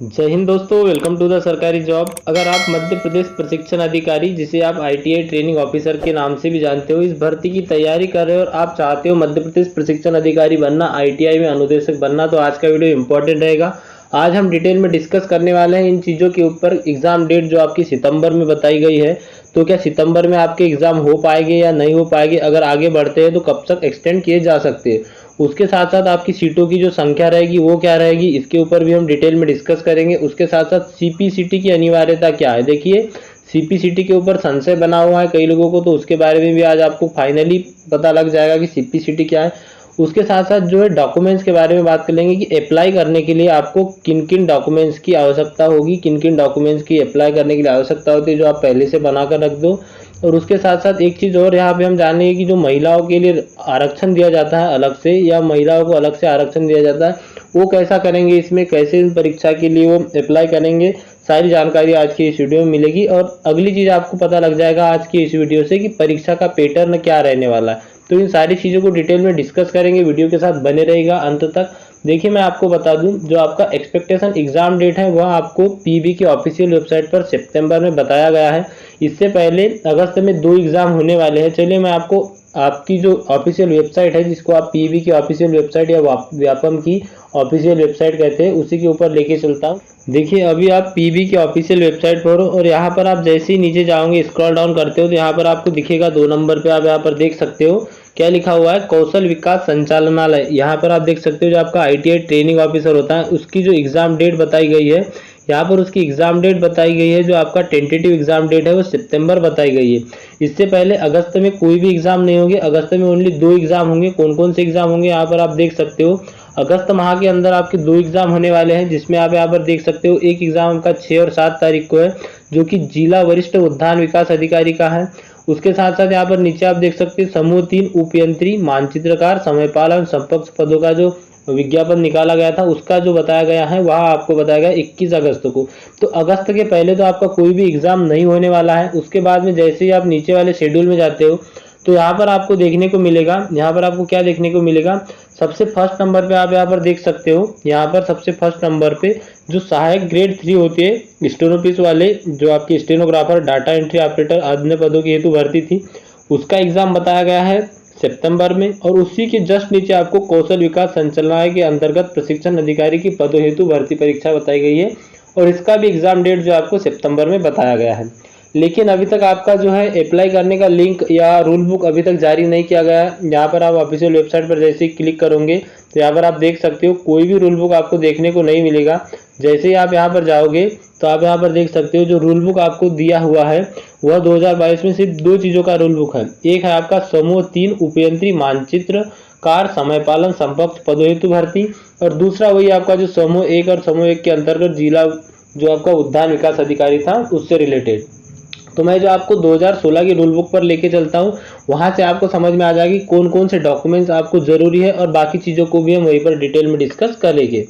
जय हिंद दोस्तों, welcome to the सरकारी जॉब। अगर आप मध्य प्रदेश प्रशिक्षण अधिकारी, जिसे आप आईटीआई ट्रेनिंग ऑफिसर के नाम से भी जानते हो, इस भर्ती की तैयारी कर रहे हो और आप चाहते हो मध्य प्रदेश प्रशिक्षण अधिकारी बनना, आईटीआई में अनुदेशक बनना, तो आज का वीडियो इंपॉर्टेंट रहेगा। आज हम डिटेल में डिस्कस करने वाले हैं इन चीज़ों के ऊपर। एग्जाम डेट जो आपकी सितंबर में बताई गई है, तो क्या सितंबर में आपके एग्जाम हो पाएंगे या नहीं हो पाएंगे? अगर आगे बढ़ते हैं तो कब तक एक्सटेंड किए जा सकते हैं? उसके साथ साथ आपकी सीटों की जो संख्या रहेगी वो क्या रहेगी, इसके ऊपर भी हम डिटेल में डिस्कस करेंगे। उसके साथ साथ सीपीसीटी की अनिवार्यता क्या है। देखिए, सीपीसीटी के ऊपर संशय बना हुआ है कई लोगों को, तो उसके बारे में भी आज आपको फाइनली पता लग जाएगा कि सीपीसीटी क्या है। उसके साथ साथ जो है डॉक्यूमेंट्स के बारे में बात कर लेंगे कि अप्लाई करने के लिए आपको किन किन डॉक्यूमेंट्स की आवश्यकता होगी, किन किन डॉक्यूमेंट्स की अप्लाई करने के लिए आवश्यकता होती है, जो आप पहले से बना कर रख दो। और उसके साथ साथ एक चीज़ और यहाँ पे हम जानेंगे कि जो महिलाओं के लिए आरक्षण दिया जाता है अलग से, या महिलाओं को अलग से आरक्षण दिया जाता है, वो कैसा करेंगे, इसमें कैसे परीक्षा के लिए वो अप्लाई करेंगे, सारी जानकारी आज की इस वीडियो में मिलेगी। और अगली चीज़ आपको पता लग जाएगा आज की इस वीडियो से कि परीक्षा का पैटर्न क्या रहने वाला है। तो इन सारी चीज़ों को डिटेल में डिस्कस करेंगे, वीडियो के साथ बने रहेगा अंत तक। देखिए, मैं आपको बता दूं, जो आपका एक्सपेक्टेशन एग्जाम डेट है वह आपको पीबी की ऑफिशियल वेबसाइट पर सितंबर में बताया गया है। इससे पहले अगस्त में 2 एग्जाम होने वाले हैं। चलिए मैं आपको आपकी जो ऑफिशियल वेबसाइट है, जिसको आप पीबी की ऑफिशियल वेबसाइट या व्यापम की ऑफिशियल वेबसाइट कहते हैं, उसी के ऊपर लेके चलता हूँ। देखिए, अभी आप पीबी की ऑफिशियल वेबसाइट पर हो और यहाँ पर आप जैसे ही नीचे जाओगे, स्क्रॉल डाउन करते हो, तो यहाँ पर आपको दिखेगा 2 नंबर पे, आप यहाँ पर देख सकते हो क्या लिखा हुआ है, कौशल विकास संचालनालय। यहाँ पर आप देख सकते हो जो आपका आईटीआई ट्रेनिंग ऑफिसर होता है, उसकी जो एग्जाम डेट बताई गई है, यहाँ पर उसकी एग्जाम डेट बताई गई है। जो आपका टेंटेटिव एग्जाम डेट है वो सितंबर बताई गई है। इससे पहले अगस्त में कोई भी एग्जाम नहीं होंगे। अगस्त में ओनली 2 एग्जाम होंगे। कौन कौन से एग्जाम होंगे यहाँ पर आप देख सकते हो। अगस्त माह के अंदर आपके 2 एग्जाम होने वाले हैं, जिसमें आप यहाँ पर देख सकते हो एक एग्जाम आपका 6 और 7 तारीख को है, जो कि जिला वरिष्ठ उद्यान विकास अधिकारी का है। उसके साथ साथ यहाँ पर नीचे आप देख सकते हैं समूह 3 उपयंत्री मानचित्रकार समयपाल एवं संपर्क पदों का जो विज्ञापन निकाला गया था, उसका जो बताया गया है वह आपको बताया गया 21 अगस्त को। तो अगस्त के पहले तो आपका कोई भी एग्जाम नहीं होने वाला है। उसके बाद में जैसे ही आप नीचे वाले शेड्यूल में जाते हो, तो यहाँ पर आपको देखने को मिलेगा, यहाँ पर आपको क्या देखने को मिलेगा, सबसे फर्स्ट नंबर पे आप यहाँ पर देख सकते हो। यहाँ पर सबसे फर्स्ट नंबर पे जो सहायक ग्रेड 3 होती है, स्टेनोपिस वाले, जो आपके स्टेनोग्राफर, डाटा एंट्री ऑपरेटर, अन्य पदों की हेतु भर्ती थी, उसका एग्जाम बताया गया है सितंबर में। और उसी के जस्ट नीचे आपको कौशल विकास संचालनालय के अंतर्गत प्रशिक्षण अधिकारी की पदों हेतु भर्ती परीक्षा बताई गई है, और इसका भी एग्जाम डेट जो आपको सितंबर में बताया गया है। लेकिन अभी तक आपका जो है अप्लाई करने का लिंक या रूल बुक अभी तक जारी नहीं किया गया है। यहाँ पर आप ऑफिशियल वेबसाइट पर जैसे ही क्लिक करोगे, तो यहाँ पर आप देख सकते हो कोई भी रूल बुक आपको देखने को नहीं मिलेगा। जैसे ही आप यहाँ पर जाओगे, तो आप यहाँ पर देख सकते हो जो रूल बुक आपको दिया हुआ है वह 2022 में सिर्फ 2 चीज़ों का रूल बुक है। एक है आपका समूह 3 उपयंत्री मानचित्र कार समयपालन संपक्ष पदों हेतु भर्ती, और दूसरा वही आपका जो समूह 1 और समूह 1 के अंतर्गत जिला जो आपका उद्यान विकास अधिकारी था उससे रिलेटेड। तो मैं जो आपको 2016 की रूल बुक पर लेके चलता हूँ, वहाँ से आपको समझ में आ जाएगी कौन कौन से डॉक्यूमेंट्स आपको ज़रूरी है, और बाकी चीज़ों को भी हम वहीं पर डिटेल में डिस्कस करेंगे।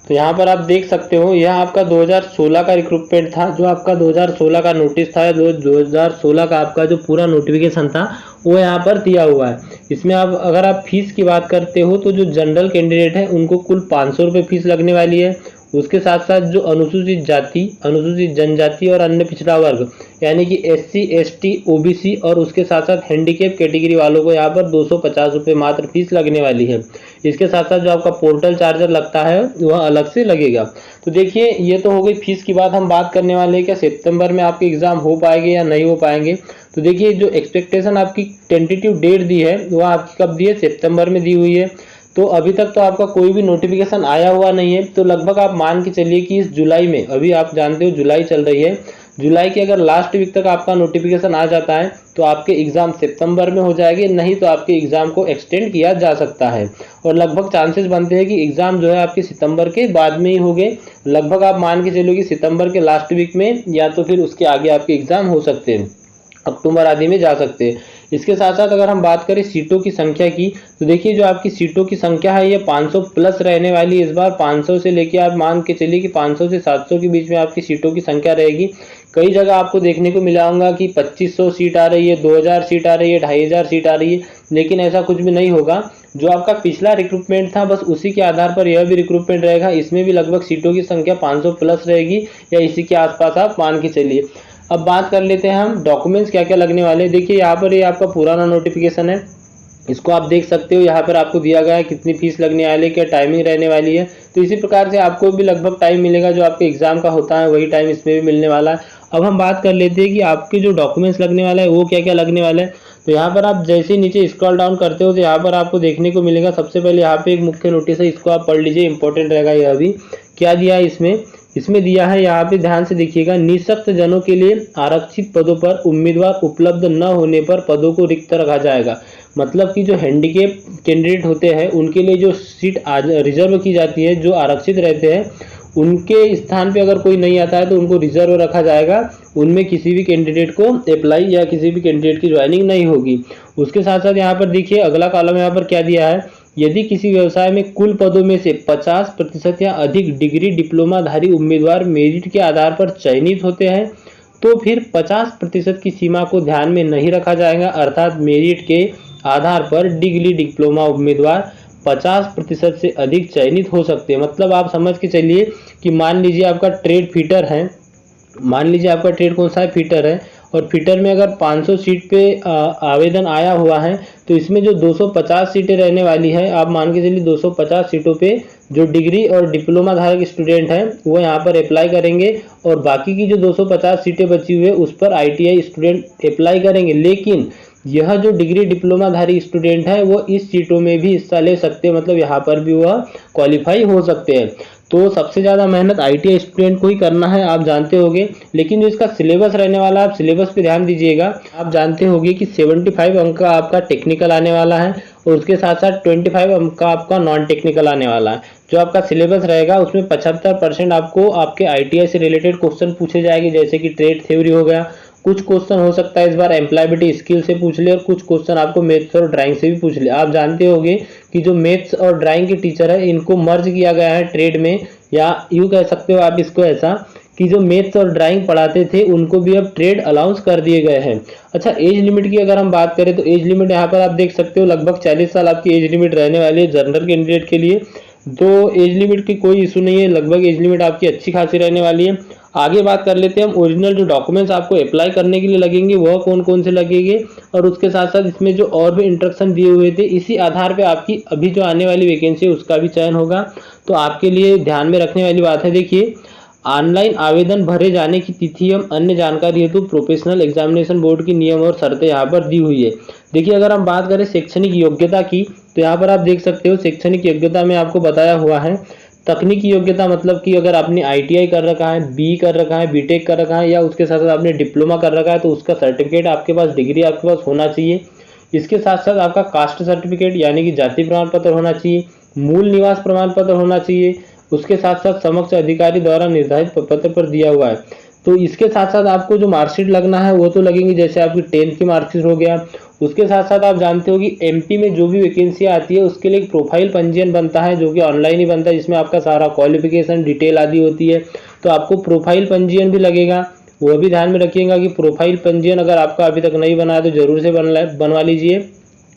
तो यहाँ पर आप देख सकते हो, यह आपका 2016 का रिक्रूटमेंट था, जो आपका 2016 का नोटिस था, जो 2016 का आपका जो पूरा नोटिफिकेशन था वो यहाँ पर दिया हुआ है। इसमें आप अगर आप फीस की बात करते हो, तो जो जनरल कैंडिडेट है उनको कुल 500 रुपये फीस लगने वाली है। उसके साथ साथ जो अनुसूचित जाति, अनुसूचित जनजाति और अन्य पिछड़ा वर्ग, यानी कि एससी, एसटी, ओबीसी और उसके साथ साथ हैंडीकेप कैटेगरी वालों को यहाँ पर 250 रुपये मात्र फीस लगने वाली है। इसके साथ साथ जो आपका पोर्टल चार्जर लगता है वह अलग से लगेगा। तो देखिए, ये तो हो गई फीस की बात। हम बात करने वाले हैं क्या सितंबर में आपके एग्जाम हो पाएंगे या नहीं हो पाएंगे। तो देखिए, जो एक्सपेक्टेशन आपकी टेंटेटिव डेट दी है वह आपकी कब दी है, सितंबर में दी हुई है। तो अभी तक तो आपका कोई भी नोटिफिकेशन आया हुआ नहीं है। तो लगभग आप मान के चलिए कि इस जुलाई में, अभी आप जानते हो जुलाई चल रही है, जुलाई के अगर लास्ट वीक तक आपका नोटिफिकेशन आ जाता है तो आपके एग्जाम सितंबर में हो जाएंगे, नहीं तो आपके एग्जाम को एक्सटेंड किया जा सकता है। और लगभग चांसेस बनते हैं कि एग्जाम जो है आपके सितंबर के बाद में ही होंगे। लगभग आप मान के चलो कि सितंबर के लास्ट वीक में, या तो फिर उसके आगे आपके एग्जाम हो सकते हैं, अक्टूबर आदि में जा सकते हैं। इसके साथ साथ अगर हम बात करें सीटों की संख्या की, तो देखिए जो आपकी सीटों की संख्या है ये 500 प्लस रहने वाली है इस बार। 500 से लेके आप मान के चलिए कि 500 से 700 के बीच में आपकी सीटों की संख्या रहेगी। कई जगह आपको देखने को मिला होगा कि 2500 सीट आ रही है, 2000 सीट आ रही है, 2500 सीट आ रही है, लेकिन ऐसा कुछ भी नहीं होगा। जो आपका पिछला रिक्रूटमेंट था बस उसी के आधार पर यह भी रिक्रूटमेंट रहेगा। इसमें भी लगभग सीटों की संख्या 500 प्लस रहेगी या इसी के आसपास आप मान के चलिए। अब बात कर लेते हैं हम डॉक्यूमेंट्स क्या क्या लगने वाले हैं। देखिए यहाँ पर ये आपका पुराना नोटिफिकेशन है, इसको आप देख सकते हो। यहाँ पर आपको दिया गया है कितनी फीस लगने वाली है, क्या टाइमिंग रहने वाली है। तो इसी प्रकार से आपको भी लगभग टाइम मिलेगा, जो आपके एग्जाम का होता है वही टाइम इसमें भी मिलने वाला है। अब हम बात कर लेते हैं कि आपके जो डॉक्यूमेंट्स लगने वाला है वो क्या क्या लगने वाला है। तो यहाँ पर आप जैसे ही नीचे स्क्रॉल डाउन करते हो तो यहाँ पर आपको देखने को मिलेगा, सबसे पहले यहाँ पे एक मुख्य नोटिस है, इसको आप पढ़ लीजिए, इंपॉर्टेंट रहेगा। यह भी क्या दिया है इसमें दिया है, यहाँ पे ध्यान से देखिएगा, निःशक्त जनों के लिए आरक्षित पदों पर उम्मीदवार उपलब्ध न होने पर पदों को रिक्त रखा जाएगा। मतलब कि जो हैंडीकेप कैंडिडेट होते हैं उनके लिए जो सीट रिजर्व की जाती है, जो आरक्षित रहते हैं, उनके स्थान पे अगर कोई नहीं आता है तो उनको रिजर्व रखा जाएगा। उनमें किसी भी कैंडिडेट को अप्लाई या किसी भी कैंडिडेट की ज्वाइनिंग नहीं होगी। उसके साथ साथ यहाँ पर देखिए अगला कॉलम यहाँ पर क्या दिया है, यदि किसी व्यवसाय में कुल पदों में से 50% या अधिक डिग्री डिप्लोमाधारी उम्मीदवार मेरिट के आधार पर चयनित होते हैं तो फिर 50% की सीमा को ध्यान में नहीं रखा जाएगा। अर्थात मेरिट के आधार पर डिग्री डिप्लोमा उम्मीदवार 50% से अधिक चयनित हो सकते हैं। मतलब आप समझ के चलिए कि मान लीजिए आपका ट्रेड फिटर है, मान लीजिए आपका ट्रेड कौन सा है, फिटर है, और फिटर में अगर 500 सीट पे आवेदन आया हुआ है तो इसमें जो 250 सीटें रहने वाली है, आप मान के चलिए 250 सीटों पे जो डिग्री और डिप्लोमा धारक स्टूडेंट हैं वो यहाँ पर अप्लाई करेंगे और बाकी की जो 250 सीटें बची हुई है उस पर ITI स्टूडेंट अप्लाई करेंगे। लेकिन यह जो डिग्री डिप्लोमाधारी स्टूडेंट है वो इस सीटों में भी हिस्सा ले सकते हैं, मतलब यहाँ पर भी वह क्वालिफाई हो सकते हैं। तो सबसे ज़्यादा मेहनत ITI स्टूडेंट को ही करना है, आप जानते होंगे। लेकिन जो इसका सिलेबस रहने वाला है, आप सिलेबस पे ध्यान दीजिएगा। आप जानते होंगे कि 75 अंक का आपका टेक्निकल आने वाला है और उसके साथ साथ 25 अंक का आपका नॉन टेक्निकल आने वाला है। जो आपका सिलेबस रहेगा उसमें 75% आपको आपके ITI से रिलेटेड क्वेश्चन पूछे जाएंगे, जैसे कि ट्रेड थ्योरी हो गया, कुछ क्वेश्चन हो सकता है इस बार एम्प्लॉयबिलिटी स्किल से पूछ ले और कुछ क्वेश्चन आपको मैथ्स और ड्राइंग से भी पूछ ले। आप जानते होंगे कि जो मैथ्स और ड्राइंग के टीचर है इनको मर्ज किया गया है ट्रेड में, या यूँ कह सकते हो आप इसको ऐसा कि जो मैथ्स और ड्राइंग पढ़ाते थे उनको भी अब ट्रेड अलाउंस कर दिए गए हैं। अच्छा, एज लिमिट की अगर हम बात करें तो एज लिमिट यहाँ पर आप देख सकते हो लगभग 40 साल आपकी एज लिमिट रहने वाली है जनरल कैंडिडेट के लिए। तो एज लिमिट की कोई इशू नहीं है, लगभग एज लिमिट आपकी अच्छी खासी रहने वाली है। आगे बात कर लेते हैं हम ओरिजिनल जो डॉक्यूमेंट्स आपको अप्लाई करने के लिए लगेंगे वह कौन कौन से लगेंगे, और उसके साथ साथ इसमें जो और भी इंस्ट्रक्शन दिए हुए थे इसी आधार पे आपकी अभी जो आने वाली वैकेंसी है उसका भी चयन होगा। तो आपके लिए ध्यान में रखने वाली बात है, देखिए ऑनलाइन आवेदन भरे जाने की तिथि एवं अन्य जानकारी हेतु प्रोफेशनल एग्जामिनेशन बोर्ड की नियम और शर्तें यहाँ पर दी हुई है। देखिए अगर हम बात करें शैक्षणिक योग्यता की तो यहाँ पर आप देख सकते हो शैक्षणिक योग्यता में आपको बताया हुआ है तकनीकी योग्यता, मतलब कि अगर आपने ITI कर रखा है, BE कर रखा है, BTech कर रखा है या उसके साथ साथ आपने डिप्लोमा कर रखा है तो उसका सर्टिफिकेट आपके पास, डिग्री आपके पास होना चाहिए। इसके साथ साथ आपका कास्ट सर्टिफिकेट यानी कि जाति प्रमाण पत्र होना चाहिए, मूल निवास प्रमाण पत्र होना चाहिए, उसके साथ साथ समक्ष अधिकारी द्वारा निर्धारित पत्र पर दिया हुआ है। तो इसके साथ साथ आपको जो मार्कशीट लगना है वो तो लगेंगी, जैसे आपकी 10th की मार्कशीट हो गया। उसके साथ साथ आप जानते हो कि MP में जो भी वैकेंसी आती है उसके लिए एक प्रोफाइल पंजीयन बनता है जो कि ऑनलाइन ही बनता है, जिसमें आपका सारा क्वालिफिकेशन डिटेल आदि होती है। तो आपको प्रोफाइल पंजीयन भी लगेगा, वो भी ध्यान में रखिएगा कि प्रोफाइल पंजीयन अगर आपका अभी तक नहीं बना है तो जरूर से बनवा लीजिए,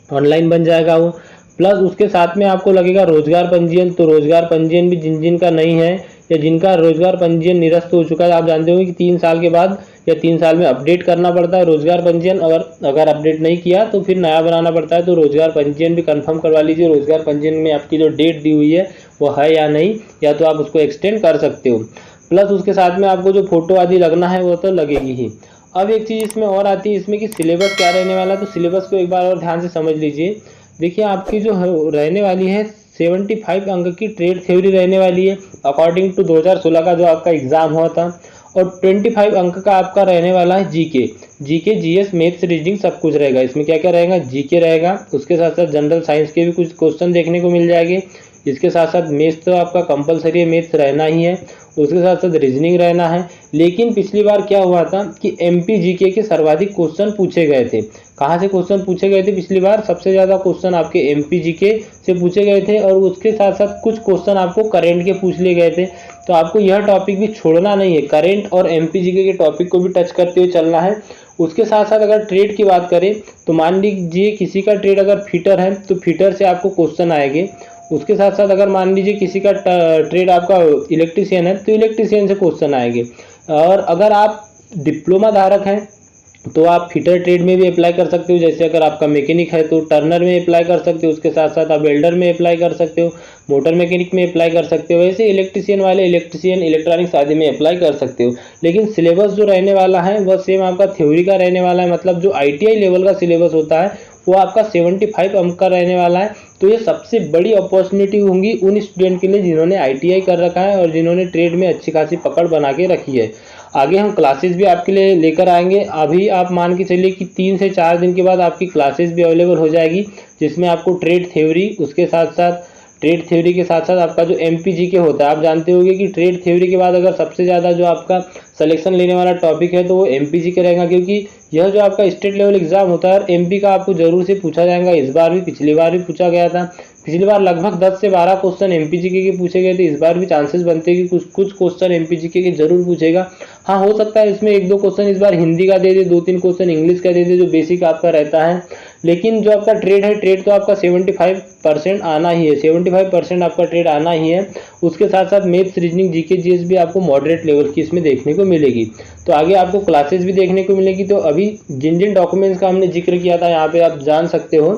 ऑनलाइन बन जाएगा वो। प्लस उसके साथ में आपको लगेगा रोजगार पंजीयन। तो रोजगार पंजीयन भी जिनका नहीं है या जिनका रोजगार पंजीयन निरस्त हो चुका है, आप जानते होंगे कि 3 साल के बाद या 3 साल में अपडेट करना पड़ता है रोजगार पंजीयन। अगर अपडेट नहीं किया तो फिर नया बनाना पड़ता है। तो रोजगार पंजीयन भी कंफर्म करवा लीजिए, रोजगार पंजीयन में आपकी जो डेट दी हुई है वो है या नहीं, या तो आप उसको एक्सटेंड कर सकते हो। प्लस उसके साथ में आपको जो फोटो आदि लगना है वो तो लगेगी ही। अब एक चीज़ इसमें और आती है इसमें कि सिलेबस क्या रहने वाला है, तो सिलेबस को एक बार और ध्यान से समझ लीजिए। देखिए आपकी जो रहने वाली है 75 अंक की ट्रेड थ्योरी रहने वाली है अकॉर्डिंग टू 2016 का जो आपका एग्जाम हुआ था, और 25 अंक का आपका रहने वाला है जीके, GS मैथ्स रीजनिंग सब कुछ रहेगा। इसमें क्या क्या रहेगा, जीके रहेगा, उसके साथ साथ जनरल साइंस के भी कुछ क्वेश्चन देखने को मिल जाएंगे। इसके साथ साथ मैथ्स तो आपका कंपलसरी है, मैथ्स रहना ही है, उसके साथ साथ रीजनिंग रहना है। लेकिन पिछली बार क्या हुआ था कि MP GK के सर्वाधिक क्वेश्चन पूछे गए थे। कहाँ से क्वेश्चन पूछे गए थे पिछली बार, सबसे ज़्यादा क्वेश्चन आपके MP GK से पूछे गए थे, और उसके साथ साथ कुछ क्वेश्चन आपको करेंट के पूछ लिए गए थे। तो आपको यह टॉपिक भी छोड़ना नहीं है, करेंट और MP GK के टॉपिक को भी टच करते हुए चलना है। उसके साथ साथ अगर ट्रेड की बात करें तो मान लीजिए किसी का ट्रेड अगर फिटर है तो फिटर से आपको क्वेश्चन आएंगे। उसके साथ साथ अगर मान लीजिए किसी का ट्रेड आपका इलेक्ट्रीशियन है तो इलेक्ट्रीशियन से क्वेश्चन आएंगे। और अगर आप डिप्लोमा धारक हैं तो आप फिटर ट्रेड में भी अप्लाई कर सकते हो, जैसे अगर आपका मैकेनिक है तो टर्नर में अप्लाई कर सकते हो, उसके साथ साथ आप वेल्डर में अप्लाई कर सकते हो, मोटर मैकेनिक में अप्लाई कर सकते हो। वैसे इलेक्ट्रीशियन वाले इलेक्ट्रीशियन इलेक्ट्रॉनिक्स आदि में अप्लाई कर सकते हो। लेकिन सिलेबस जो रहने वाला है वह सेम आपका थ्योरी का रहने वाला है, मतलब जो ITI लेवल का सिलेबस होता है वो आपका 75 अंक का रहने वाला है। तो ये सबसे बड़ी अपॉर्चुनिटी होंगी उन स्टूडेंट के लिए जिन्होंने ITI कर रखा है और जिन्होंने ट्रेड में अच्छी खासी पकड़ बना के रखी है। आगे हम क्लासेस भी आपके लिए लेकर आएंगे। अभी आप मान के चलिए कि 3 से 4 दिन के बाद आपकी क्लासेस भी अवेलेबल हो जाएगी, जिसमें आपको ट्रेड थ्योरी के साथ साथ आपका जो MPGK होता है, आप जानते होंगे कि ट्रेड थ्योरी के बाद अगर सबसे ज़्यादा जो आपका सिलेक्शन लेने वाला टॉपिक है तो वो MPGK रहेगा, क्योंकि यह जो आपका स्टेट लेवल एग्जाम होता है MP का आपको जरूर से पूछा जाएगा। इस बार भी, पिछली बार भी पूछा गया था। पिछली बार लगभग 10 से 12 क्वेश्चन MPGK के पूछे गए थे। इस बार भी चांसेस बनते हैं कि कुछ क्वेश्चन MPGK के जरूर पूछेगा। हाँ, हो सकता है इसमें 1-2 क्वेश्चन इस बार हिंदी का दे दे, 2-3 क्वेश्चन इंग्लिश का दे दे, जो बेसिक आपका रहता है। लेकिन जो आपका ट्रेड है, ट्रेड तो आपका 75% आना ही है, 75% आपका ट्रेड आना ही है। उसके साथ साथ मैथ्स, रीजनिंग, GK GS भी आपको मॉडरेट लेवल की इसमें देखने को मिलेगी। तो आगे आपको क्लासेस भी देखने को मिलेगी। तो अभी जिन जिन डॉक्यूमेंट्स का हमने जिक्र किया था यहाँ पे आप जान सकते हो,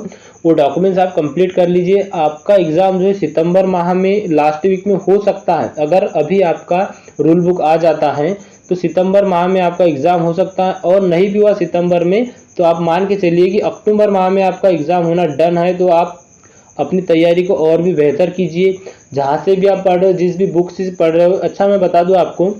वो डॉक्यूमेंट्स आप कंप्लीट कर लीजिए। आपका एग्जाम जो है सितंबर माह में लास्ट वीक में हो सकता है। अगर अभी आपका रूल बुक आ जाता है तो सितंबर माह में आपका एग्जाम हो सकता है, और नहीं भी हुआ सितंबर में तो आप मान के चलिए कि अक्टूबर माह में आपका एग्जाम होना डन है। तो आप अपनी तैयारी को और भी बेहतर कीजिए, जहाँ से भी आप पढ़ रहे हो, जिस भी बुक से पढ़ रहे हो। अच्छा, मैं बता दूं आपको,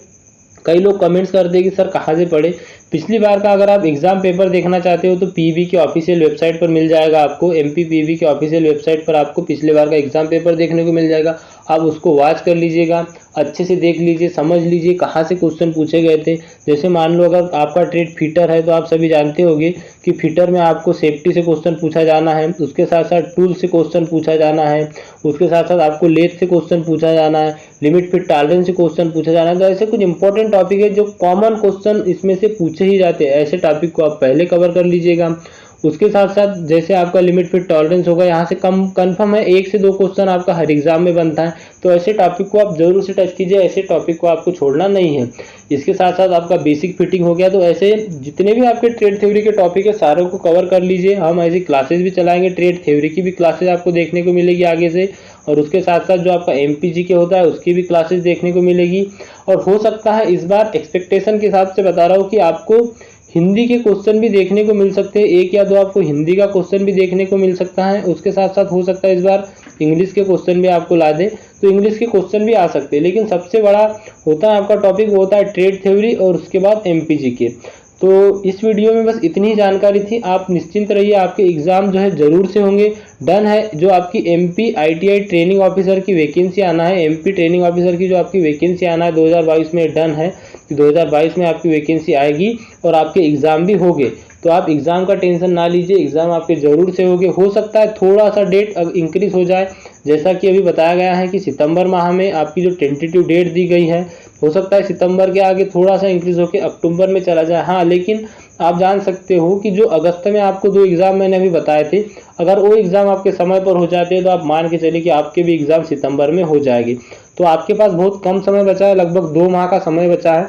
कई लोग कमेंट्स करते हैं कि सर कहाँ से पढ़े। पिछली बार का अगर आप एग्जाम पेपर देखना चाहते हो तो PB के ऑफिशियल वेबसाइट पर मिल जाएगा आपको। MPPB के ऑफिशियल वेबसाइट पर आपको पिछले बार का एग्जाम पेपर देखने को मिल जाएगा। आप उसको वॉच कर लीजिएगा, अच्छे से देख लीजिए, समझ लीजिए कहाँ से क्वेश्चन पूछे गए थे। जैसे मान लो अगर आपका ट्रेड फिटर है तो आप सभी जानते होंगे कि फिटर में आपको सेफ्टी से क्वेश्चन पूछा जाना है, उसके साथ साथ टूल से क्वेश्चन पूछा जाना है, उसके साथ साथ आपको लेथ से क्वेश्चन पूछा जाना है, लिमिट फिट टॉलरेंस से क्वेश्चन पूछा जाना है। तो ऐसे कुछ इंपॉर्टेंट टॉपिक है जो कॉमन क्वेश्चन इसमें से पूछे ही जाते हैं। ऐसे टॉपिक को आप पहले कवर कर लीजिएगा। उसके साथ साथ जैसे आपका लिमिट फिट टॉलरेंस होगा, यहाँ से कम कन्फर्म है 1 से 2 क्वेश्चन आपका हर एग्जाम में बनता है। तो ऐसे टॉपिक को आप जरूर से टच कीजिए, ऐसे टॉपिक को आपको छोड़ना नहीं है। इसके साथ साथ आपका बेसिक फिटिंग हो गया। तो ऐसे जितने भी आपके ट्रेड थ्योरी के टॉपिक है सारों को कवर कर लीजिए। हम ऐसी क्लासेस भी चलाएंगे, ट्रेड थ्योरी की भी क्लासेस आपको देखने को मिलेगी आगे से, और उसके साथ साथ जो आपका MPGK होता है उसकी भी क्लासेस देखने को मिलेगी। और हो सकता है इस बार एक्सपेक्टेशन के हिसाब से बता रहा हूँ कि आपको हिंदी के क्वेश्चन भी देखने को मिल सकते हैं, 1 या 2 आपको हिंदी का क्वेश्चन भी देखने को मिल सकता है। उसके साथ साथ हो सकता है इस बार इंग्लिश के क्वेश्चन भी आपको ला दें, तो इंग्लिश के क्वेश्चन भी आ सकते हैं। लेकिन सबसे बड़ा होता है आपका टॉपिक, वो होता है ट्रेड थ्योरी और उसके बाद MPGK। तो इस वीडियो में बस इतनी ही जानकारी थी। आप निश्चिंत रहिए, आपके एग्जाम जो है जरूर से होंगे। डन है जो आपकी MP ITI ट्रेनिंग ऑफिसर की वैकेंसी आना है, MP ट्रेनिंग ऑफिसर की जो आपकी वैकेंसी आना है 2022 में, डन है कि 2022 में आपकी वैकेंसी आएगी और आपके एग्जाम भी होंगे। तो आप एग्जाम का टेंशन ना लीजिए, एग्जाम आपके जरूर से होंगे। हो सकता है थोड़ा सा डेट इंक्रीज हो जाए, जैसा कि अभी बताया गया है कि सितंबर माह में आपकी जो टेंटेटिव डेट दी गई है, हो सकता है सितंबर के आगे थोड़ा सा इंक्रीज होकर अक्टूबर में चला जाए। हाँ, लेकिन आप जान सकते हो कि जो अगस्त में आपको 2 एग्जाम मैंने अभी बताए थे, अगर वो एग्जाम आपके समय पर हो जाते हैं तो आप मान के चलिए कि आपके भी एग्जाम सितंबर में हो जाएगी। तो आपके पास बहुत कम समय बचा है, लगभग 2 माह का समय बचा है।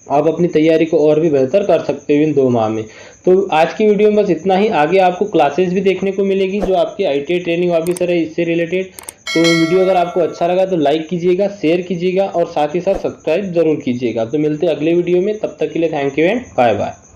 आप अपनी तैयारी को और भी बेहतर कर सकते हो इन 2 माह में। तो आज की वीडियो में बस इतना ही। आगे आपको क्लासेस भी देखने को मिलेगी जो आपकी ITI ट्रेनिंग ऑफिसर है इससे रिलेटेड। तो वीडियो अगर आपको अच्छा लगा तो लाइक कीजिएगा, शेयर कीजिएगा और साथ ही साथ सब्सक्राइब जरूर कीजिएगा। तो मिलते हैं अगले वीडियो में, तब तक के लिए thank you and bye bye.